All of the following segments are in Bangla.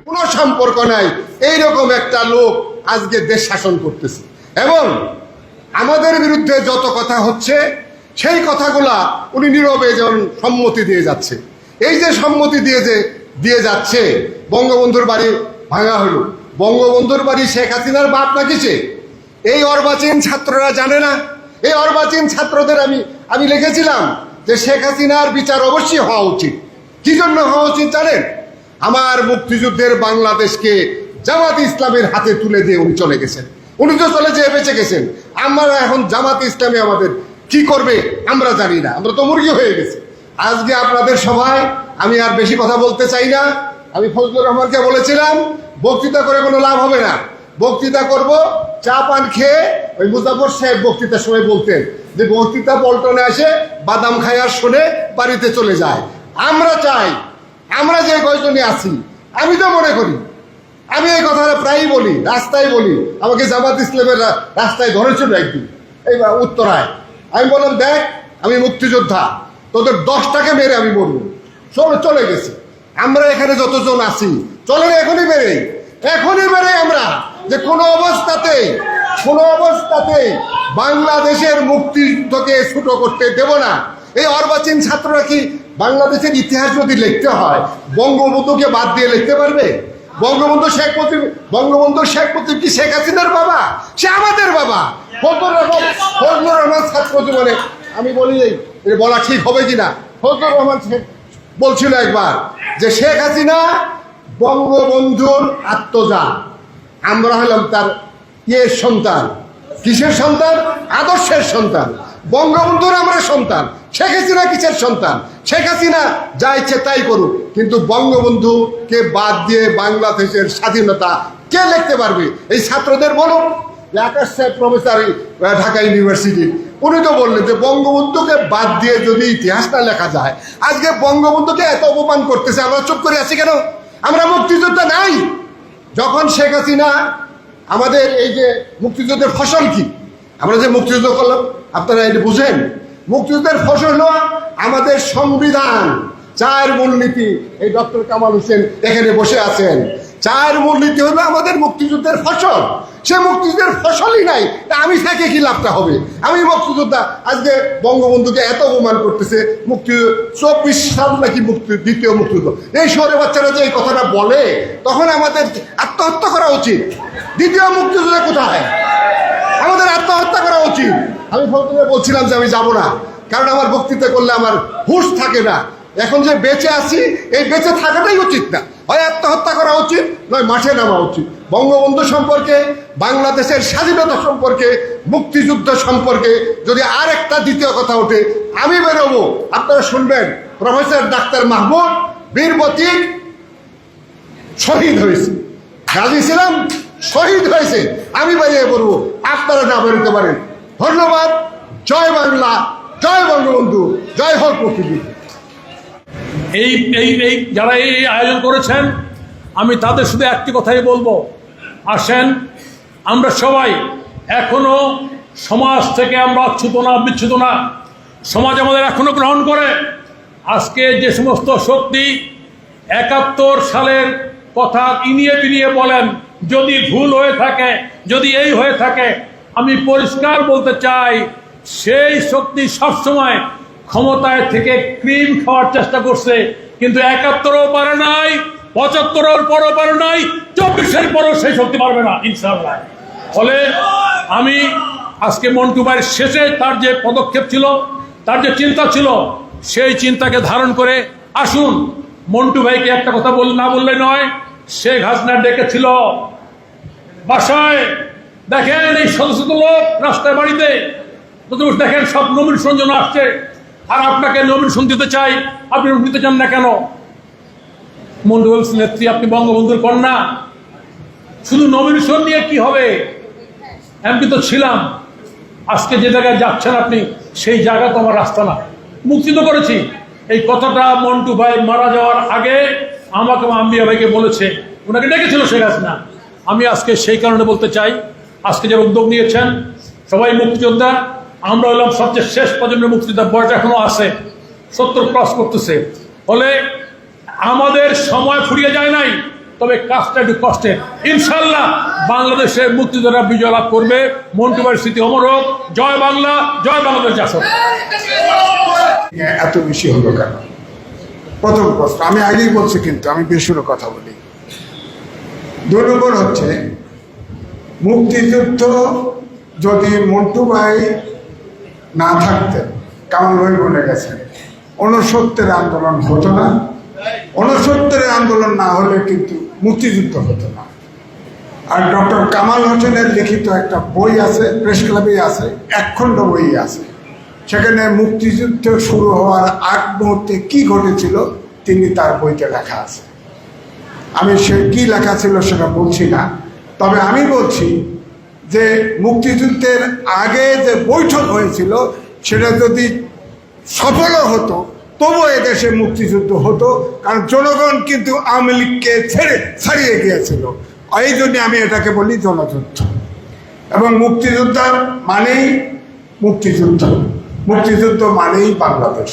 কোনো সম্পর্ক নাই, এইরকম একটা লোক আজকে দেশ শাসন করতেছে এবং আমাদের বিরুদ্ধে যত কথা হচ্ছে সেই কথাগুলা উনি নীরবে যেমন সম্মতি দিয়ে যাচ্ছে। এই যে সম্মতি দিয়ে যাচ্ছে, বঙ্গবন্ধুর বাড়ি ভাঙা হলো, বঙ্গবন্ধুর বাড়ি শেখ হাসিনার বাপ না কিছে, এই অর্বাচীন ছাত্ররা জানে না। এই অর্বাচীন ছাত্রদের আমি লিখেছিলাম যে শেখ হাসিনার বিচার অবশ্যই হওয়া উচিত। কি জন্য হওয়া উচিত জানেন? আমার মুক্তিযুদ্ধের বাংলাদেশকে জামাত ইসলামের হাতে তুলে দিয়ে উনি চলে গেছেন। উনি তো চলে যেয়ে বেঁচে গেছেন। আমরা এখন জামাত ইসলামে আমাদের কি করবে আমরা জানি না, আমরা তো মুরগি হয়ে গেছি। আজকে আপনাদের সভায় আমি আর বেশি কথা বলতে চাই না। আমি ফজলুর রহমানকে বলেছিলাম বক্তৃতা করে কোনো লাভ হবে না, বক্তৃতা করব চা পান খেয়ে। ওই মুজাফর সাহেব বক্তৃতার সময় বলতেন যে বক্তৃতা পল্টনে আসে বাদাম খায় আর শোনে বাড়িতে চলে যায়। আমরা চাই, আমরা যে কয়জনে আছি, আমি তো মনে করি, আমি এই কথাটা প্রায়ই বলি, রাস্তায় বলি। আমাকে জামাত ইসলামের রাস্তায় ধরেছিল একদিন এই উত্তরায়। আমি বললাম দেখ আমি মুক্তিযোদ্ধা, তোদের 10টাকে মেরে আমি মরবো। চলে গেছি। আমরা এখানে যতজন আছি চলেন এখনই বেড়ে আমরা যে কোনো অবস্থাতেই বাংলাদেশের মুক্তিযুদ্ধকে ছোট করতে দেব না। এই অর্বাচীন ছাত্ররা কি বাংলাদেশের ইতিহাস যদি লিখতে হয় বঙ্গবন্ধুকে বাদ দিয়ে লিখতে পারবে? বঙ্গবন্ধু শেখ মুজিব কি শেখ হাসিনার বাবা? সে আমাদের বাবা। ফজলুর রহমান ছাত্র জীবনে আমি বলি, বলা ঠিক হবে কিনা, ফজলুর রহমান বলছিল একবার যে শেখ হাসিনা বঙ্গবন্ধুর আত্মজা, আমরা হলাম তার সন্তান। কিসের সন্তান? আদর্শের সন্তান। বঙ্গবন্ধুর আমরা সন্তান। শেখ হাসিনা কিসের সন্তান? শেখ হাসিনা যা ইচ্ছে তাই করুক, কিন্তু বঙ্গবন্ধুকে বাদ দিয়ে বাংলাদেশের স্বাধীনতা কে লিখতে পারবে? এই ছাত্রদের বলুন। আকাশ সাহেব প্রফেসর ঢাকা ইউনিভার্সিটির, উনি তো বললেন যে বঙ্গবন্ধুকে বাদ দিয়ে যদি ইতিহাসটা লেখা যায়। আজকে বঙ্গবন্ধুকে এত অপমান করতেছে, আমরা চুপ করে আছি কেন? আমরা মুক্তিযোদ্ধা নাই? যখন শেখ হাসিনা আমাদের এই যে মুক্তিযুদ্ধের ফসল কি, আমরা যে মুক্তিযুদ্ধ করলাম আপনারা এটা বুঝেন? মুক্তিযুদ্ধের ফসল হলো আমাদের সংবিধান, 4 মূলনীতি। এই ডক্টর কামাল হোসেন এখানে বসে আছেন। 4 মূলনীতি হলো আমাদের মুক্তিযুদ্ধের ফসল। সে মুক্তিযুদ্ধের ফসলই নাই, আমি থেকে কি লাভটা হবে? আমি মুক্তিযোদ্ধা, আজকে বঙ্গবন্ধুকে এত অপমান করতেছে। 24 সাল নাকি দ্বিতীয় মুক্তিযুদ্ধ। এই শহরে বাচ্চারা যে এই কথাটা বলে, তখন আমাদের আত্মহত্যা করা উচিত। দ্বিতীয় মুক্তিযুদ্ধ কোথায়? আমাদের আত্মহত্যা করা উচিত। আমি ফজলুকে বলছিলাম যে আমি যাব না, কারণ আমার বক্তৃতা করলে আমার হুঁশ থাকে না। এখন যে বেঁচে আছি, এই বেঁচে থাকাটাই উচিত না। হয় আত্মহত্যা করা উচিত, নয় মাঠে নামা উচিত। বঙ্গবন্ধু সম্পর্কে, বাংলাদেশের স্বাধীনতা সম্পর্কে, মুক্তিযুদ্ধ সম্পর্কে যদি আর একটা দ্বিতীয় কথা ওঠে, আমি বেরোবো। আপনারা শুনবেন প্রফেসর ডাক্তার মাহমুদ বীর প্রতীক শহীদ হয়েছে, গাজী ছিলাম শহীদ হয়েছে, আমি বেরিয়ে পড়বো, আপনারা না বেরোতে পারেন। ধন্যবাদ। জয় বাংলা, জয় বঙ্গবন্ধু, জয় হোক মুক্তিযুদ্ধ। যারা এই আয়োজন করেছেন, আমি তাদের শুধু একটি কথাই বলবো, আসেন আমরা সবাই এখনো সমাজ থেকে আমরা বিচ্ছুত না। সমাজ আমাদের এখনো গ্রহণ করে। আজকে যে সমস্ত শক্তি 71 সালের কথা ইনিয়ে বিনিয়ে বলেন, যদি ভুল হয়ে থাকে, যদি এই হয়ে থাকে, আমি পরিষ্কার বলতে চাই সেই শক্তি সবসময় ক্ষমতায় থেকে ক্রিম খাওয়ার চেষ্টা করছে, কিন্তু 71-ও পারে নাই, 75-এর পরও পারে নাই, 24-এর পরও সেই শক্তি পারবে না ইনশাআল্লাহ। ফলে আমি আজকে মন্টু ভাইয়ের শেষে তার যে পদক্ষেপ ছিল, তার যে চিন্তা ছিল, সেই চিন্তাকে ধারণ করে আসুন। মন্টু ভাইকে একটা কথা না বললে নয়, শেখ হাসিনা ডেকেছিল বাসায়, দেখেন এই শত শত লোক রাস্তায় বাড়িতে, দেখেন সব নমিনেশন জন্য আসছে, আর আপনাকে নমিনেশন দিতে চাই, আপনি নিতে চান না কেন? মন্টু বলছেন, নেত্রী আপনি বঙ্গবন্ধুর কন্যা, শুধু নমিনেশন নিয়ে কি হবে? এমপি তো ছিলাম, আজকে যে জায়গায় যাচ্ছেন আপনি, সেই জায়গা তো আমার রাস্তা না, মুক্তি তো করেছি। এই কথাটা মন্টু ভাই মারা যাওয়ার আগে আমাকে আম্বিয়া ভাইকে বলেছে, ওনাকে ডেকেছিল শেখ হাসিনা। আমি আজকে সেই কারণে বলতে চাই, আজকে যে উদ্যোগ নিয়েছেন সবাই মুক্তিযোদ্ধা, আমরা হলাম সবচেয়ে শেষ প্রজন্মের মুক্তিযোদ্ধা, বয়স এখনো আছে, 70 ক্রস করতেছে। ফলে আমাদের সময় ফুরিয়ে যায় নাই, তবে কাজটা একটু কষ্টের। ইনশাল্লাহ বাংলাদেশের মুক্তিযোদ্ধারা বিজয় লাভ করবে। মন্টু ভাইয়ের স্মৃতি অমর হোক। জয় বাংলা, জয় বাংলাদেশ জাসদ। এত বেশি হলো কেন? প্রথম প্রশ্ন। আমি আগেই বলছি, কিন্তু আমি বেশিরও কথা বলি। 2 নম্বর হচ্ছে, মুক্তিযুদ্ধ যদি মন্টু ভাই না থাকতেন, কামাল ভাই বলে গেছেন, 69 আন্দোলন হতো না। 69 আন্দোলন না হলে কিন্তু মুক্তিযুদ্ধ হতো না। আর ডক্টর কামাল হোসেনের লিখিত একটা বই আছে, প্রেস ক্লাবেই আছে, 1 খণ্ড বই আছে। সেখানে মুক্তিযুদ্ধ শুরু হওয়ার আগ মুহূর্তে কি ঘটেছিল তিনি তার বইতে লেখা আছে। আমি সে কি লেখা ছিল সেটা বলছি না, তবে আমি বলছি যে মুক্তিযুদ্ধের আগে যে বৈঠক হয়েছিল সেটা যদি সফলও হতো তবুও এদেশে মুক্তিযুদ্ধ হতো, কারণ জনগণ কিন্তু আওয়ামী লীগকে ছাড়িয়ে গিয়েছিল। এই জন্য আমি এটাকে বলি জনযুদ্ধ। এবং মুক্তিযোদ্ধা মানেই মুক্তিযুদ্ধ, মুক্তিযুদ্ধ মানেই বাংলাদেশ।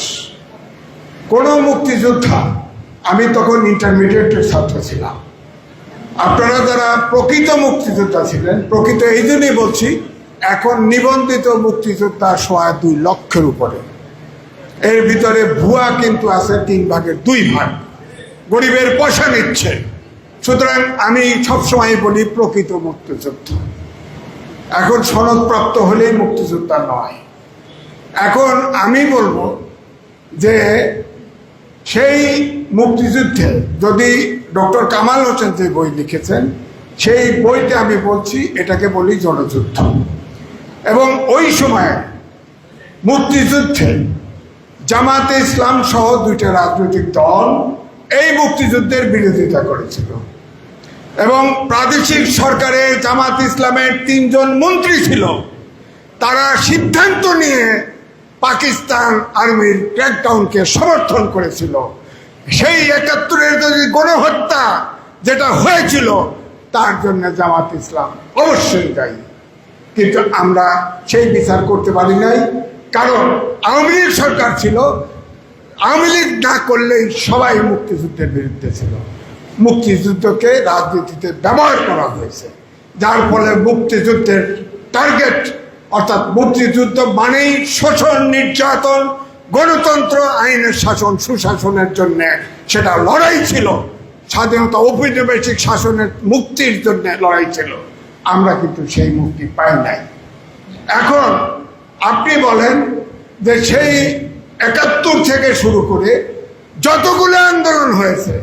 কোনো মুক্তিযোদ্ধা, আমি তখন ইন্টারমিডিয়েটের ছাত্র ছিলাম, আপনারা যারা প্রকৃত মুক্তিযোদ্ধা ছিলেন, প্রকৃত এই জন্যই বলছি, এখন নিবন্ধিত মুক্তিযোদ্ধা 2.25 লক্ষের উপরে। এর ভিতরে ভুয়া কিন্তু আছে 3 ভাগের 2 ভাগ, গরিবের পয়সা নিচ্ছে। সুতরাং আমি সবসময় বলি প্রকৃত মুক্তিযোদ্ধা। এখন সনদপ্রাপ্ত হলেই মুক্তিযোদ্ধা নয়। এখন আমি বলবো যে সেই মুক্তিযুদ্ধে যদি ডক্টর কামাল হোসেন যে বই লিখেছেন, সেই বইতে আমি বলছি এটাকে বলি জনযুদ্ধ। এবং ওই সময় মুক্তিযুদ্ধে জামাতে ইসলাম সহ 2টা রাজনৈতিক দল এই মুক্তিযুদ্ধের বিরোধিতা করেছিল। এবং প্রাদেশিক সরকারের জামাত ইসলামের 3 জন মন্ত্রী ছিল, তারা সিদ্ধান্ত নিয়ে পাকিস্তান আর্মির ক্র্যাকডাউনকে সমর্থন করেছিল। সেই 71-এর যদি গণহত্যা যেটা হয়েছিল তার জন্য জামাত ইসলাম অবশ্যই দায়ী। কিন্তু আমরা সেই বিচার করতে পারি নাই, কারণ আওয়ামী লীগ সরকার ছিল। আওয়ামী লীগ না করলেই সবাই মুক্তিযুদ্ধের বিরুদ্ধে ছিল। মুক্তিযুদ্ধকে রাজনীতিতে ব্যবহার করা হয়েছে, যার ফলে মুক্তিযুদ্ধের টার্গেট, অর্থাৎ মুক্তিযুদ্ধ মানেই শোষণ, নির্যাতন, গণতন্ত্র, আইনের শাসন, সুশাসনের জন্য সেটা লড়াই ছিল। স্বাধীনতা, ঔপনিবেশিক শাসনের মুক্তির জন্য লড়াই ছিল। আমরা কিন্তু সেই মুক্তি পাই নাই। এখন আপনি বলেন যে সেই 71 থেকে শুরু করে যতগুলো আন্দোলন হয়েছে,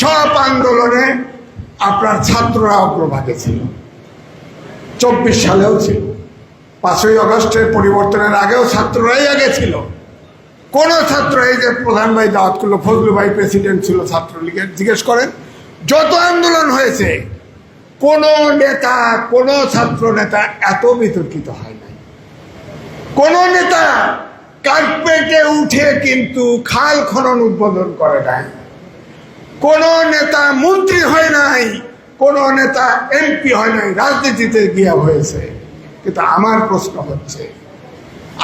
সব আন্দোলনে আপনার ছাত্ররা অগ্রভাগে ছিল। 24 সালেও ছিল, 5ই আগস্টের পরিবর্তনের আগেও ছাত্ররাই আগে ছিল। কোন ছাত্র, এই যে প্রধান ভাই দাওয়াত করলো, ফজলু ভাই প্রেসিডেন্ট ছিল ছাত্রলীগের, জিজ্ঞেস করেন যত আন্দোলন হয়েছে কোন নেতা, কোন ছাত্র নেতা এত বিতর্কিত হয় নাই। কোন নেতা কার্পেটে উঠে কিন্তু খাল খনন উদ্বোধন করে নাই। কোন নেতা মন্ত্রী হয় নাই, কোন নেতা এমপি হয় নাই, রাজনীতিতে গিয়া হয়েছে। কিন্তু আমার প্রশ্ন হচ্ছে,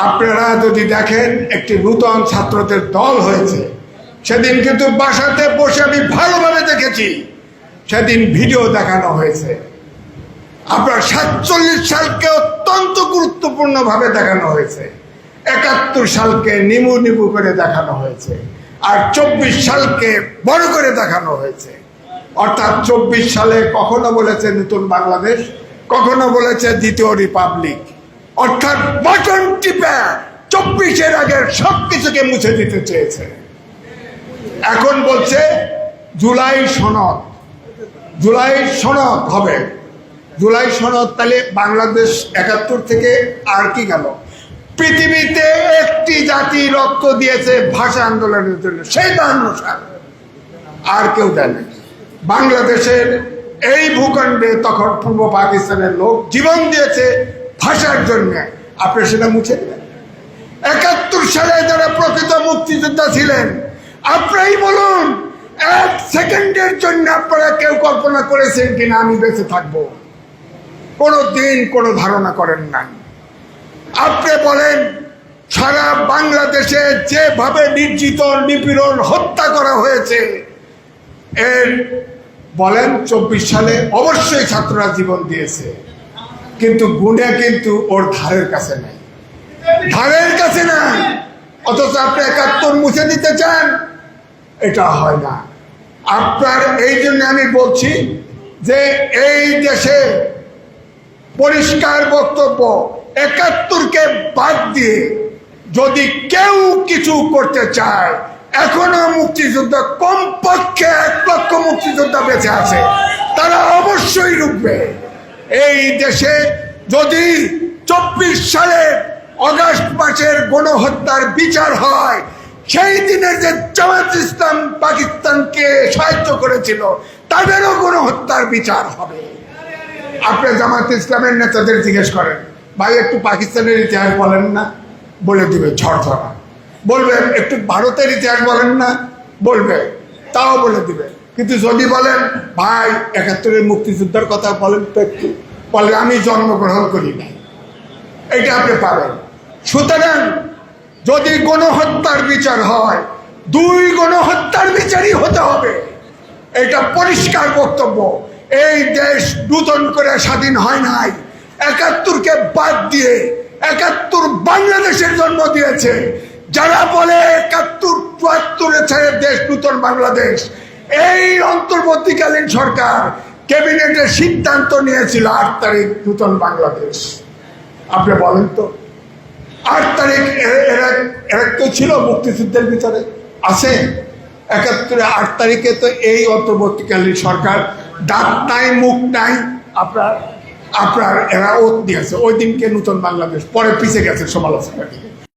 আপনারা যদি দেখেন একটি নূতন ছাত্রদের দল হয়েছে, সেদিন কিন্তু বাসাতে বসে আমি ভালোভাবে দেখেছি, সেদিন ভিডিও দেখানো হয়েছে। আপনার 47 সালকে অত্যন্ত গুরুত্বপূর্ণ ভাবে দেখানো হয়েছে, 71 সালকে নিমু নিমু করে দেখানো হয়েছে, আর 24 সালকে বড় করে দেখানো হয়েছে। অর্থাৎ 24 সালে কখনো বলেছে নতুন বাংলাদেশ, কখনো বলেছে দ্বিতীয় রিপাবলিক। অর্থাৎ বাটন টিপে 24-এর আগের সবকিছুকে মুছে দিতে চেয়েছে। এখন বলছে জুলাই সনদ, জুলাই সনদ হবে। জুলাই সনদ তাহলে বাংলাদেশ 71 থেকে আর কি গেল? পৃথিবীতে একটি জাতি রক্ত দিয়েছে ভাষা আন্দোলনের জন্য, সেই 52 সাল, আর কেউ দেয় না। বাংলাদেশের এই ভূখণ্ডে তখন পূর্ব পাকিস্তানের লোক জীবন দিয়েছে ভাষার জন্য, আপনি সেটা মুছে দিলেন। 71 সালে যারা প্রকৃত মুক্তিযোদ্ধা ছিলেন, আপনারাই বলুন, 1 সেকেন্ডের জন্য আপনারা কেউ কল্পনা করেছেন কিনা আমি বেঁচে থাকবো? কোনো দিন কোনো ধারণা করেন নাই। আপনি বলেন সারা বাংলাদেশে যেভাবে নির্যাতন, নিপীড়ন, হত্যা করা হয়েছে, এর বলেন 24 সালে অবশ্যই ছাত্ররা জীবন দিয়েছে, কিন্তু গুণে কিন্তু ওর ধারের কাছে নাই, ধারের কাছে নাই। অথচ আপনি 71 মুছে দিতে চান, এটা হয় না আপনার। এই জন্য আমি বলছি যে এই দেশে পরিষ্কার বক্তব্য, 71কে বাদ দিয়ে যদি কেউ কিছু করতে চায়, এখনো মুক্তিযোদ্ধা, কমপক্ষে 1 লক্ষ মুক্তিযোদ্ধা বেঁচে আছে, তারা অবশ্যই রুখবে। এই দেশে যদি 24 সালের অগাস্ট মাসের গণহত্যার বিচার হয়, সেই দিনের যে জামাত ইসলাম পাকিস্তানকে সাহায্য করেছিল তাদেরও গণহত্যার বিচার হবে। আপনি জামাত ইসলামের নেতাদের জিজ্ঞেস করেন, ভাই একটু পাকিস্তানের ইতিহাস বলেন না, বলে দিবে ঝরঝরা। বলবেন একটু ভারতের ইতিহাস বলেন না, বলবে, তাও বলে দিবে। কিন্তু যদি বলেন ভাই 71-এর মুক্তিযুদ্ধের কথা বলেন তো একটু, বলে আমি জন্মগ্রহণ করি নাই, এটা আপনি পাবেন। সুতরাং যদি গণহত্যার বিচার হয়, 2 গণহত্যার বিচারই হতে হবে, এটা পরিষ্কার বক্তব্য। এই দেশ নূতন করে স্বাধীন হয় নাই, 71কে বাদ দিয়ে 71 বাংলাদেশের জন্ম দিয়েছে। যারা বলে 71-74 ছেড়ে দেশ নূতন বাংলাদেশ, এই অন্তর্বর্তীকালীন সরকার ক্যাবিনেটের সিদ্ধান্ত নিয়েছিল 8 তারিখ নূতন বাংলাদেশ। আপনি বলেন তো 8 তারিখ এরা কেউ ছিল মুক্তিযুদ্ধের ভিতরে আছে? 71 8 তারিখে তো এই অন্তর্বর্তীকালীন সরকার দাঁত নাই মুখ নাই, আপনার এরা ওত দিয়েছে। ওই দিনকে নূতন বাংলাদেশ পরে পিছিয়ে গেছে সমালোচনা।